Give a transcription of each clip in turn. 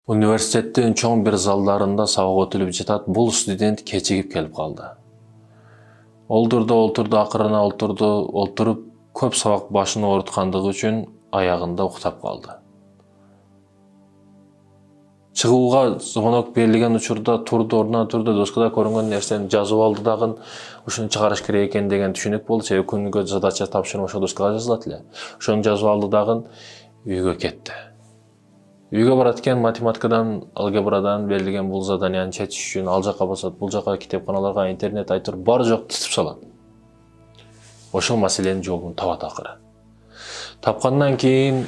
Университеттин чоң бир залдарында сабак өтүлүп жатат. Бул студент кечигип келип калды. Олтурду, акырына олтуруп, көп сабак башын ооруткандыгы үчүн аягында уктап калды. Чыгууга звонок берилген учурда ордунан турду, доскада көрүнгөн нерсени жазып алды дагы, ушуну чыгарыш керек экен деген түшүнүк болду. Себеби күнгө задача тапшырма ошо доскага жазылат эле. Ошону жазып алды дагы үйгө кетти. Үйгө барат экен, математикадан, алгебрадан берилген бул заданияны чечиш үчүн ал жака басат, бул жака, китепканаларга, интернет айтыр, бар жок титип салат. Ошол маселенин жообун табат акыры. Тапкандан кийин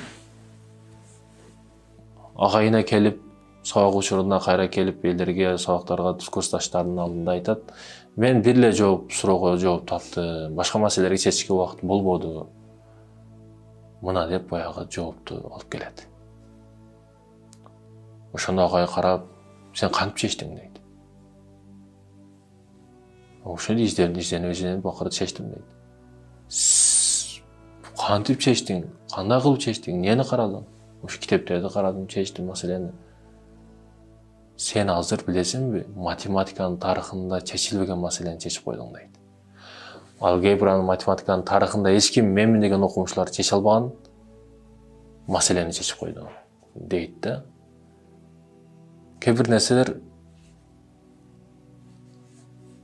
агайына келип, сабак учуруна кайра келип, элдерге, сабактарга, курсташтарынын алдында айтат: "Мен бир эле суроого жооп таптым, башка маселелерди чечишке убакыт болбоду." Мына деп баягы жоопту алып келет. Ошондо агай карап: "Сен кантип чечтиң?" дейт. Ошондо изденип акыры чечтим дейт. Кантип чечтиң? Кандай кылып чечтиң? Нени карадың? Ушу китептерди карадым, чечтим маселени. Сен азыр билесиңби, математиканын тарыхында чечилбеген маселени чечип койдуң дейт. Алгебранын, математиканын тарыхында эч ким мен деген окумуштуулар чече албаган маселени чечип койду дейт да. Кээ бир нерселер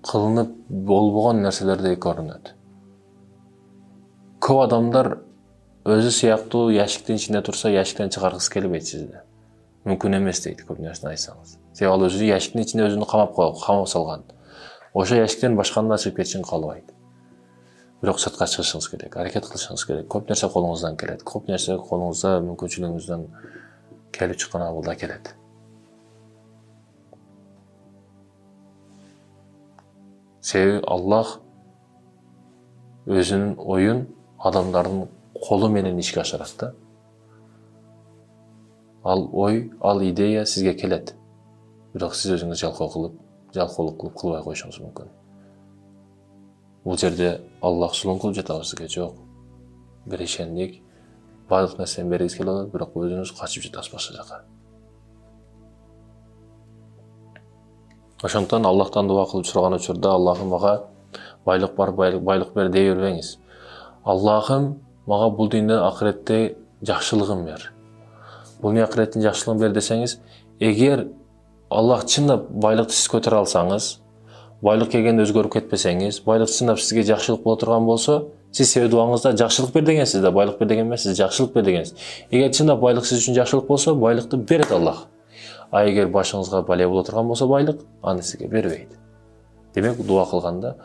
кылынып болбогон нерселердей көрүнөт. Көп адамдар өзү сыяктуу яшиктин ичинде турса, яшиктен чыгаргысы келбейт сизди. Мүмкүн эмес дейт көп нерсени айтсаңыз. Себеби ал өзү яшиктин ичинде өзүнү камап салган. Ошо яшиктен башканы ачып кетишин каалабайт. Бирок сыртка чыгышыңыз керек, аракет кылышыңыз керек. Көп нерсе колуңуздан келет. Көп нерсе колуңузда мүмкүнчүлүгүңүздөн келип чыккан абалда келет. Себеби Аллах өзүнүн оюн адамдардын колу менен ишке ашырат да. Ал ой, ал идея сизге келет. Бирок сиз өзүңүз жалкоолук кылып кылбай коюшуңуз мүмкүн. Бул жерде Аллах зулум кылып жатабы сизге? Жок. Бирешендик, баардык нерсени бергиңиз келип атат, бирок өзүңүз качып жатасыз башка жака. Ошондуктан Аллахтан дуа кылып сураган учурда: "Аллахым, мага байлык бар, байлык бер" дей бербеңиз. "Аллахым, мага бул дүйнөдө акыретте жакшылыгын бер. Бул акыреттин жакшылыгын бер" десеңиз, эгер Аллах чындап байлыкты сиз көтөрө алсаңыз, байлык келгенде өзгөрүп кетпесеңиз, байлык чындап сизге жакшылык боло турган болсо, сиз себеби дуаңызда жакшылык бер дегенсиз да, байлык бер деген эмес, сиз жакшылык бер дегенсиз. Эгер чындап байлык сиз үчүн жакшылык болсо, байлыкты берет Аллах. А эгер башыңызга бале боло турган болсо байлык, аны сизге бербейт. Демек, дуа кылганда: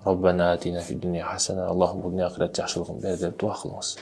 "Роббана атина фид дунья хасана", Аллахым, бул акырет жакшылыгын бер деп дуа кылыңыз.